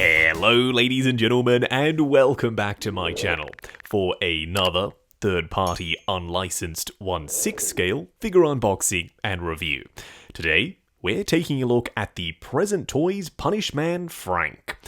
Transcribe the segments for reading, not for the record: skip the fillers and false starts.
Hello ladies and gentlemen, and welcome back to my channel for another third-party unlicensed 1/6 scale figure unboxing and review. Today, we're taking a look at the Present Toys Punishman Frank,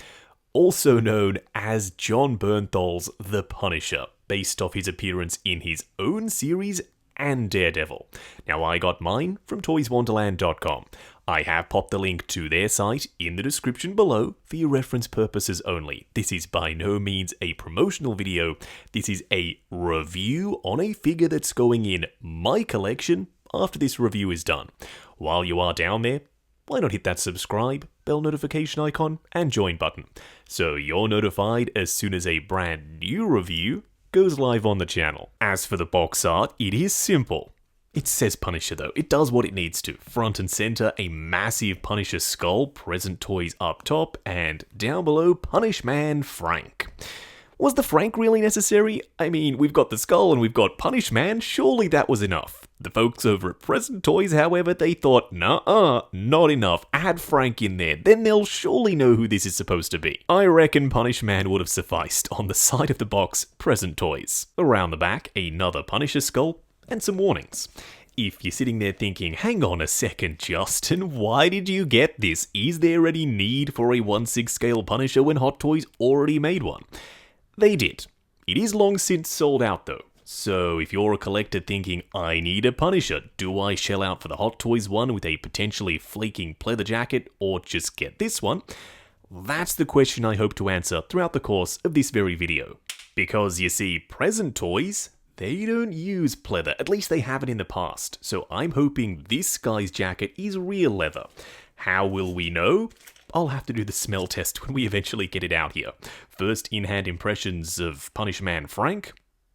also known as Jon Bernthal's The Punisher, based off his appearance in his own series and Daredevil. Now, I got mine from toyswonderland.com. I have popped the link to their site in the description below for your reference purposes only. This is by no means a promotional video. This is a review on a figure that's going in my collection after this review is done. While you are down there, why not hit that subscribe, bell notification icon, and join button, so you're notified as soon as a brand new review goes live on the channel. As for the box art, it is simple. It says Punisher though, it does what it needs to. Front and center, a massive Punisher skull, Present Toys up top, and down below, Punishman Frank. Was the Frank really necessary? I mean, we've got the skull and we've got Punishman, surely that was enough. The folks over at Present Toys, however, they thought, nah, not enough, add Frank in there, then they'll surely know who this is supposed to be. I reckon Punishman would have sufficed. On the side of the box, Present Toys. Around the back, another Punisher skull, and some warnings. If you're sitting there thinking, hang on a second, Justin, why did you get this? Is there any need for a 1/6 scale Punisher when Hot Toys already made one? They did. It is long since sold out though. So if you're a collector thinking, I need a Punisher, do I shell out for the Hot Toys one with a potentially flaking pleather jacket, or just get this one? That's the question I hope to answer throughout the course of this very video. Because you see, Present Toys, they don't use pleather, at least they haven't in the past, so I'm hoping this guy's jacket is real leather. How will we know? I'll have to do the smell test when we eventually get it out here. First in-hand impressions of Punishman Frank?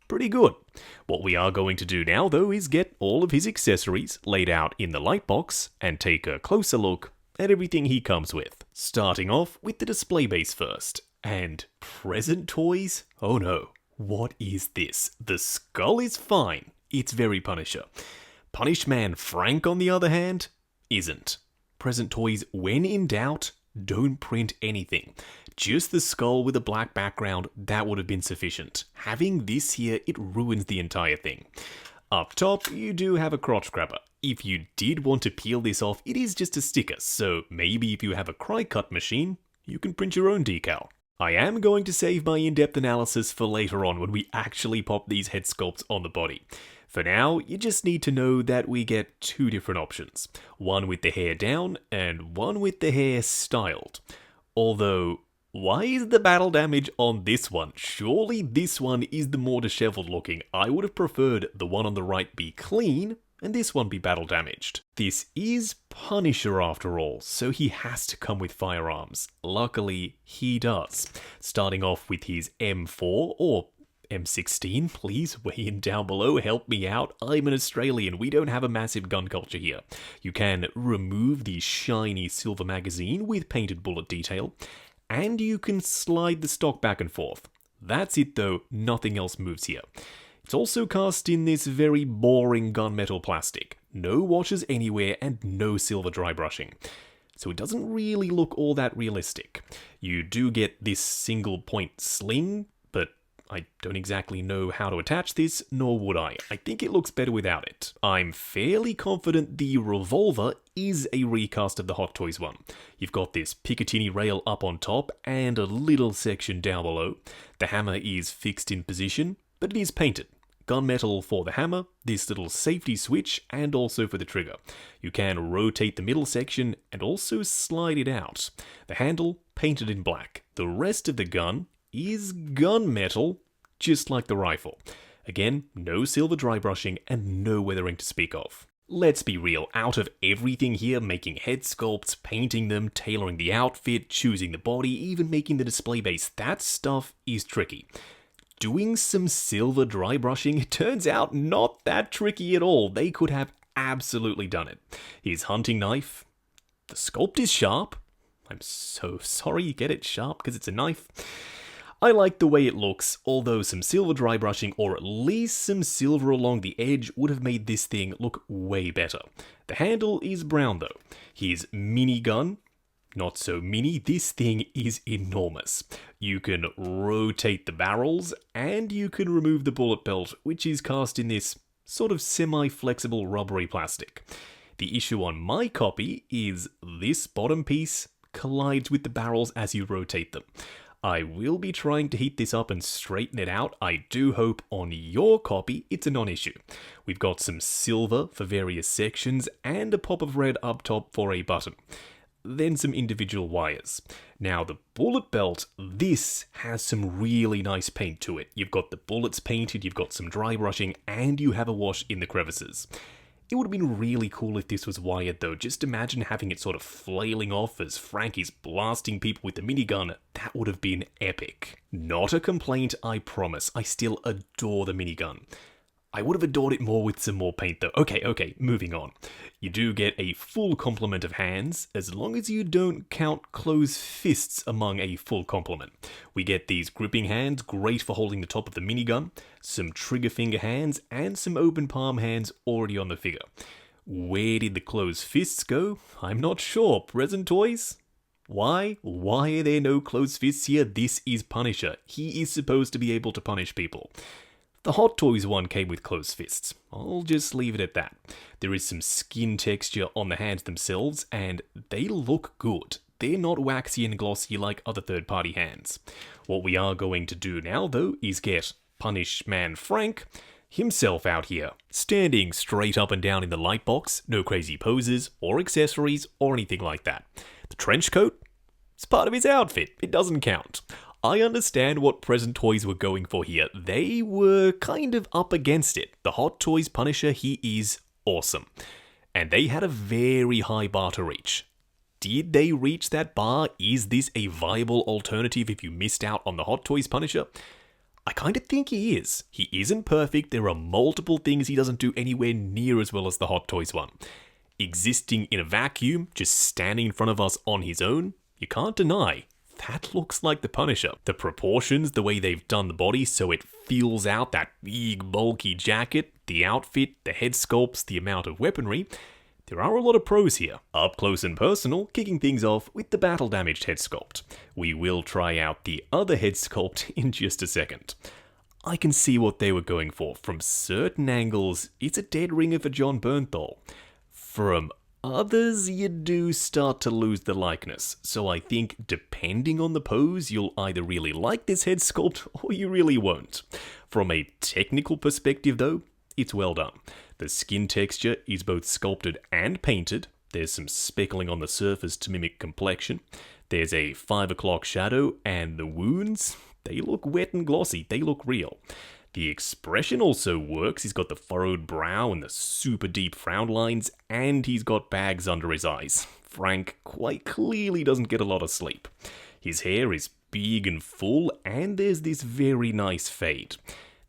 Pretty good. What we are going to do now, though, is get all of his accessories laid out in the light box and take a closer look at everything he comes with. Starting off with the display base first. And Present Toys? Oh no. What is this? The skull is fine. It's very Punisher. Punishman Frank, on the other hand, isn't. Present Toys, when in doubt, don't print anything. Just the skull with a black background, that would have been sufficient. Having this here, it ruins the entire thing. Up top, you do have a crotch grabber. If you did want to peel this off, it is just a sticker, so maybe if you have a cry-cut machine, you can print your own decal. I am going to save my in-depth analysis for later on when we actually pop these head sculpts on the body. For now, you just need to know that we get two different options. One with the hair down, and one with the hair styled. Although, why is the battle damage on this one? Surely this one is the more disheveled looking. I would have preferred the one on the right be clean, and this one be battle damaged. This is Punisher after all, so he has to come with firearms. Luckily, he does. Starting off with his M4, or M16, please weigh in down below, help me out. I'm an Australian, we don't have a massive gun culture here. You can remove the shiny silver magazine with painted bullet detail, and you can slide the stock back and forth. That's it though, nothing else moves here. It's also cast in this very boring gunmetal plastic. No washes anywhere and no silver dry brushing. So it doesn't really look all that realistic. You do get this single point sling, but I don't exactly know how to attach this, nor would I. I think it looks better without it. I'm fairly confident the revolver is a recast of the Hot Toys one. You've got this Picatinny rail up on top and a little section down below. The hammer is fixed in position, but it is painted. Gunmetal for the hammer, this little safety switch, and also for the trigger. You can rotate the middle section and also slide it out. The handle, painted in black. The rest of the gun is gunmetal, just like the rifle. Again, no silver dry brushing and no weathering to speak of. Let's be real, out of everything here, making head sculpts, painting them, tailoring the outfit, choosing the body, even making the display base, that stuff is tricky. Doing some silver dry brushing, it turns out not that tricky at all. They could have absolutely done it. His hunting knife, the sculpt is sharp. I'm so sorry you get it sharp because it's a knife. I like the way it looks, although some silver dry brushing or at least some silver along the edge would have made this thing look way better. The handle is brown though. His minigun, Not so mini, this thing is enormous. You can rotate the barrels, and you can remove the bullet belt, which is cast in this sort of semi-flexible rubbery plastic. The issue on my copy is this bottom piece collides with the barrels as you rotate them. I will be trying to heat this up and straighten it out. I do hope on your copy it's a non-issue. We've got some silver for various sections and a pop of red up top for a button. Then some individual wires. Now the bullet belt, this has some really nice paint to it. You've got the bullets painted, you've got some dry brushing, and you have a wash in the crevices. It would have been really cool if this was wired though. Just imagine having it sort of flailing off as Frankie's blasting people with the minigun. That would have been epic. Not a complaint, I promise. I still adore the minigun. I would have adored it more with some more paint though. Okay, moving on. You do get a full complement of hands, as long as you don't count closed fists among a full complement. We get these gripping hands, great for holding the top of the minigun, some trigger finger hands, and some open palm hands already on the figure. Where did the closed fists go? I'm not sure. Present toys? Why? Why are there no closed fists here? This is Punisher. He is supposed to be able to punish people. The Hot Toys one came with closed fists. I'll just leave it at that. There is some skin texture on the hands themselves, and they look good. They're not waxy and glossy like other third-party hands. What we are going to do now, though, is get Punishman Frank himself out here, standing straight up and down in the light box, no crazy poses or accessories or anything like that. The trench coat? It's part of his outfit. It doesn't count. I understand what Present Toys were going for here. They were kind of up against it. The Hot Toys Punisher, he is awesome. And they had a very high bar to reach. Did they reach that bar? Is this a viable alternative if you missed out on the Hot Toys Punisher? I kind of think he is. He isn't perfect. There are multiple things he doesn't do anywhere near as well as the Hot Toys one. Existing in a vacuum, just standing in front of us on his own, you can't deny. That looks like the Punisher. The proportions, the way they've done the body so it fills out that big bulky jacket, the outfit, the head sculpts, the amount of weaponry. There are a lot of pros here. Up close and personal, kicking things off with the battle damaged head sculpt. We will try out the other head sculpt in just a second. I can see what they were going for. From certain angles, it's a dead ringer for John Bernthal. From others, you do start to lose the likeness, so I think depending on the pose, you'll either really like this head sculpt or you really won't. From a technical perspective though, it's well done. The skin texture is both sculpted and painted. There's some speckling on the surface to mimic complexion. There's a 5 o'clock shadow, and the wounds, they look wet and glossy, they look real. The expression also works. He's got the furrowed brow and the super deep frown lines, and he's got bags under his eyes. Frank quite clearly doesn't get a lot of sleep. His hair is big and full, and there's this very nice fade.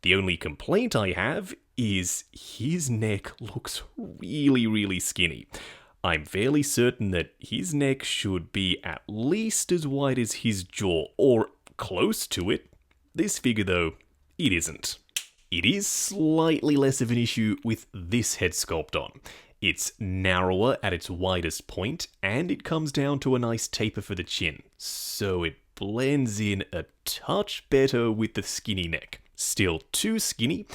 The only complaint I have is his neck looks really skinny. I'm fairly certain that his neck should be at least as wide as his jaw, or close to it. This figure though, it isn't. It is slightly less of an issue with this head sculpt on. It's narrower at its widest point, and it comes down to a nice taper for the chin, so it blends in a touch better with the skinny neck. Still too skinny,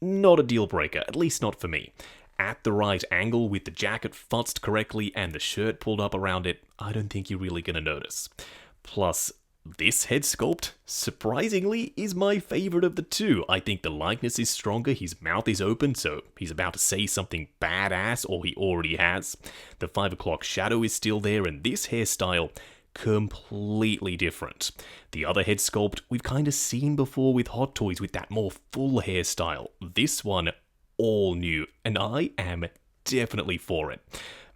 not a deal breaker, at least not for me. At the right angle with the jacket futzed correctly and the shirt pulled up around it, I don't think you're really gonna notice. Plus, this head sculpt, surprisingly, is my favorite of the two. I think the likeness is stronger, his mouth is open, so he's about to say something badass, or he already has. The 5 o'clock shadow is still there, and this hairstyle, completely different. The other head sculpt we've kind of seen before with Hot Toys with that more full hairstyle. This one, all new, and I am definitely for it.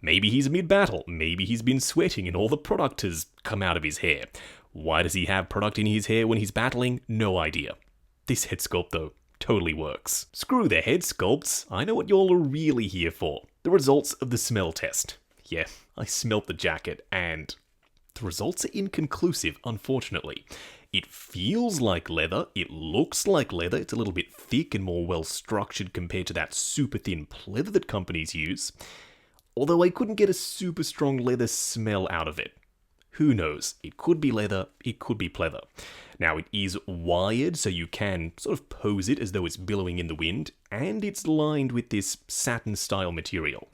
Maybe he's mid-battle, maybe he's been sweating and all the product has come out of his hair. Why does he have product in his hair when he's battling? No idea. This head sculpt though, totally works. Screw the head sculpts, I know what y'all are really here for. The results of the smell test. Yeah, I smelt the jacket and the results are inconclusive, unfortunately. It feels like leather, it looks like leather, it's a little bit thick and more well structured compared to that super thin pleather that companies use. Although I couldn't get a super strong leather smell out of it. Who knows? It could be leather, it could be pleather. Now, it is wired, so you can sort of pose it as though it's billowing in the wind, and it's lined with this satin-style material.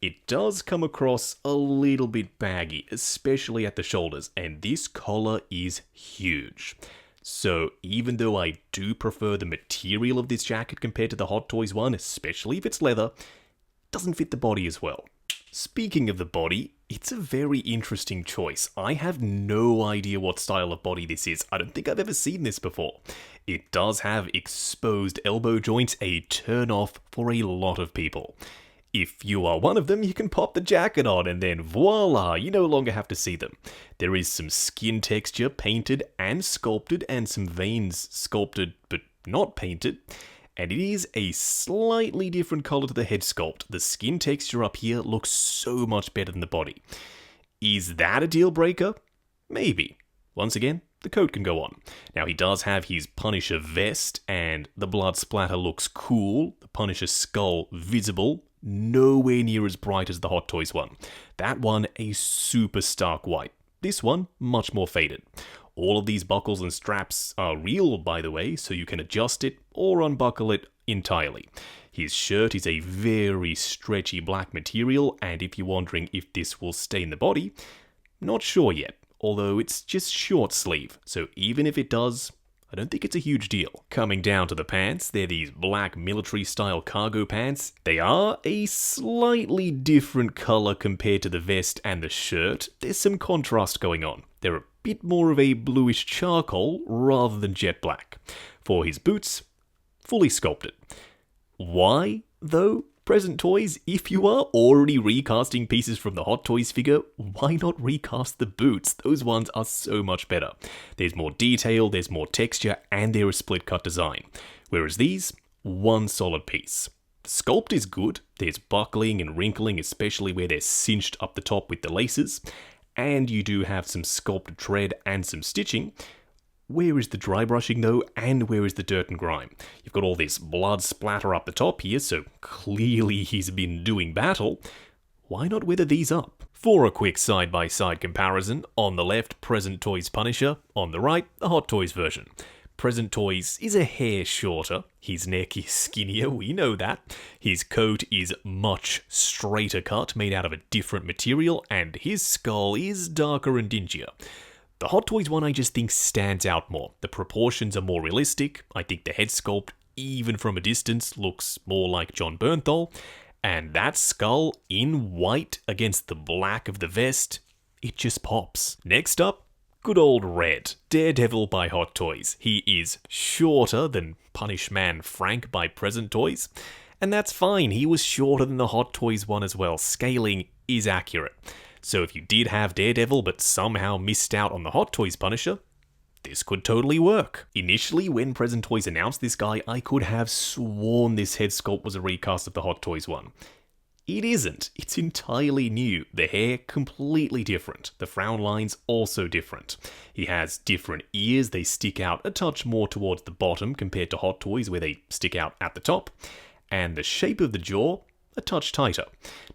It does come across a little bit baggy, especially at the shoulders, and this collar is huge. So even though I do prefer the material of this jacket compared to the Hot Toys one, especially if it's leather, it doesn't fit the body as well. Speaking of the body, it's a very interesting choice. I have no idea what style of body this is. I don't think I've ever seen this before. It does have exposed elbow joints, a turn-off for a lot of people. If you are one of them, you can pop the jacket on and then voila, you no longer have to see them. There is some skin texture painted and sculpted and some veins sculpted but not painted. And it is a slightly different color to the head sculpt. The skin texture up here looks so much better than the body. Is that a deal breaker? Maybe. Once again, the coat can go on. Now, he does have his Punisher vest, and the blood splatter looks cool. The Punisher skull visible. Nowhere near as bright as the Hot Toys one. That one, a super stark white. This one, much more faded. All of these buckles and straps are real, by the way, so you can adjust it or unbuckle it entirely. His shirt is a very stretchy black material, and if you're wondering if this will stay in the body, not sure yet, although it's just short sleeve, so even if it does, I don't think it's a huge deal. Coming down to the pants, they're these black military-style cargo pants. They are a slightly different color compared to the vest and the shirt. There's some contrast going on. They're a bit more of a bluish charcoal rather than jet black. For his boots, fully sculpted. Why, though? Present Toys, if you are already recasting pieces from the Hot Toys figure, why not recast the boots? Those ones are so much better. There's more detail, there's more texture, and they're a split-cut design. Whereas these, one solid piece. The sculpt is good, there's buckling and wrinkling, especially where they're cinched up the top with the laces, and you do have some sculpted tread and some stitching. Where is the dry brushing though, and where is the dirt and grime? You've got all this blood splatter up the top here, so clearly he's been doing battle. Why not weather these up? For a quick side-by-side comparison, on the left, Present Toys Punisher, on the right, the Hot Toys version. Present Toys is a hair shorter, his neck is skinnier, we know that. His coat is much straighter cut, made out of a different material, and his skull is darker and dingier. The Hot Toys one I just think stands out more. The proportions are more realistic. I think the head sculpt, even from a distance, looks more like John Bernthal. And that skull in white against the black of the vest, it just pops. Next up, good old Red. Daredevil by Hot Toys. He is shorter than Punishman Frank by Present Toys. And that's fine, he was shorter than the Hot Toys one as well. Scaling is accurate. So if you did have Daredevil but somehow missed out on the Hot Toys Punisher, this could totally work. Initially, when Present Toys announced this guy, I could have sworn this head sculpt was a recast of the Hot Toys one. It isn't. It's entirely new. The hair, completely different. The frown lines, also different. He has different ears. They stick out a touch more towards the bottom compared to Hot Toys where they stick out at the top. And the shape of the jaw, a touch tighter.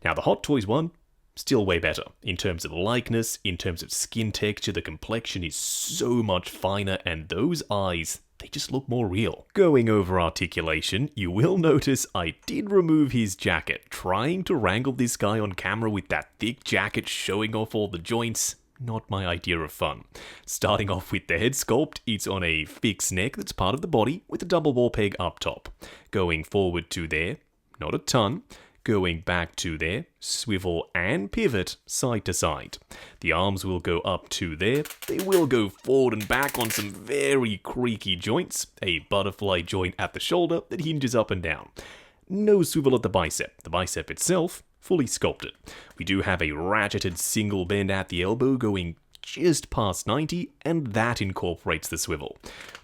Now the Hot Toys one, still way better. In terms of likeness, in terms of skin texture, the complexion is so much finer, and those eyes, they just look more real. Going over articulation, you will notice I did remove his jacket. Trying to wrangle this guy on camera with that thick jacket showing off all the joints, not my idea of fun. Starting off with the head sculpt, it's on a fixed neck that's part of the body with a double ball peg up top. Going forward to there, not a ton. Going back to there, swivel and pivot side to side. The arms will go up to there. They will go forward and back on some very creaky joints. A butterfly joint at the shoulder that hinges up and down. No swivel at the bicep. The bicep itself, fully sculpted. We do have a ratcheted single bend at the elbow going just past 90, and that incorporates the swivel.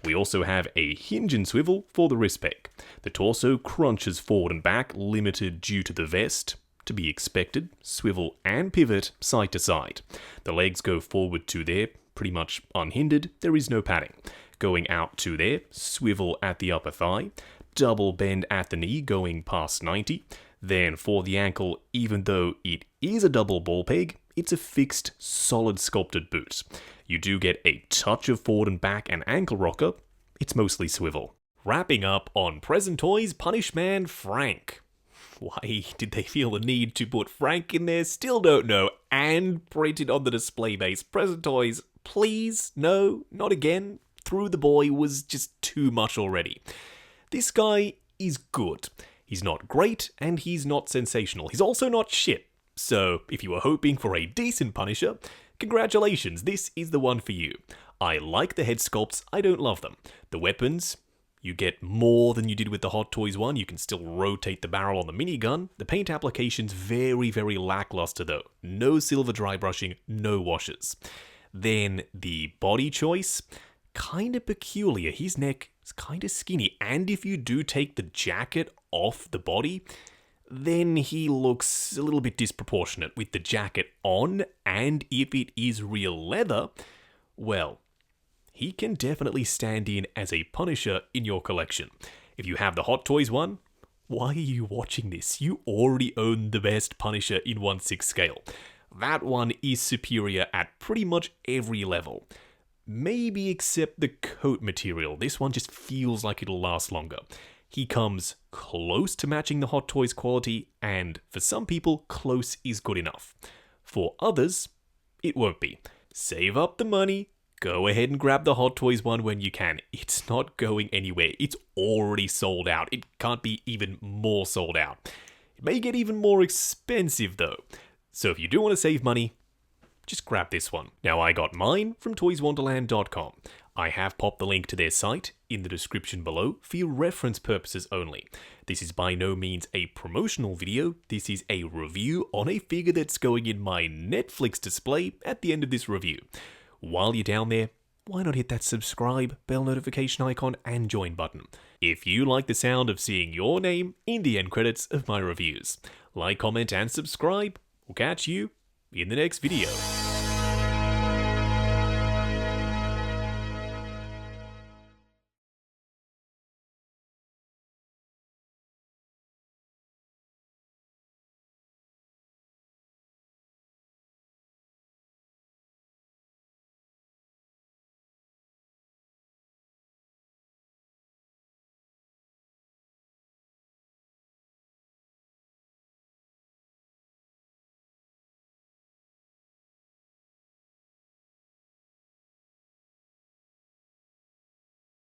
We also have a hinge and swivel for the wrist peg. The torso crunches forward and back, limited due to the vest. To be expected, swivel and pivot side to side. The legs go forward to there, pretty much unhindered, there is no padding. Going out to there, swivel at the upper thigh, double bend at the knee going past 90. Then for the ankle, even though it is a double ball peg, it's a fixed, solid sculpted boot. You do get a touch of forward and back and ankle rocker, it's mostly swivel. Wrapping up on present toys, Punishman Frank. Why did they feel the need to put Frank in there? Still don't know. And printed on the display base. Present toys, please, no, not again. Through the Boy was just too much already. This guy is good. He's not great, and he's not sensational. He's also not shit. So, if you were hoping for a decent Punisher, congratulations, this is the one for you. I like the head sculpts, I don't love them. The weapons, you get more than you did with the Hot Toys one. You can still rotate the barrel on the minigun. The paint application's very, very lackluster though. No silver dry brushing, no washes. Then the body choice, kinda peculiar. His neck is kinda skinny, and if you do take the jacket off the body, then he looks a little bit disproportionate with the jacket on, and if it is real leather, well, he can definitely stand in as a Punisher in your collection. If you have the Hot Toys one, why are you watching this? You already own the best Punisher in 1/6 scale. That one is superior at pretty much every level. Maybe except the coat material. This one just feels like it'll last longer. He comes close to matching the Hot Toys quality, and for some people, close is good enough. For others, it won't be. Save up the money, go ahead and grab the Hot Toys one when you can. It's not going anywhere. It's already sold out. It can't be even more sold out. It may get even more expensive though. So if you do want to save money, just grab this one. Now I got mine from toyswonderland.com. I have popped the link to their site in the description below for your reference purposes only. This is by no means a promotional video, this is a review on a figure that's going in my Netflix display at the end of this review. While you're down there, why not hit that subscribe, bell notification icon, and join button if you like the sound of seeing your name in the end credits of my reviews. Like, comment, and subscribe. We'll catch you in the next video.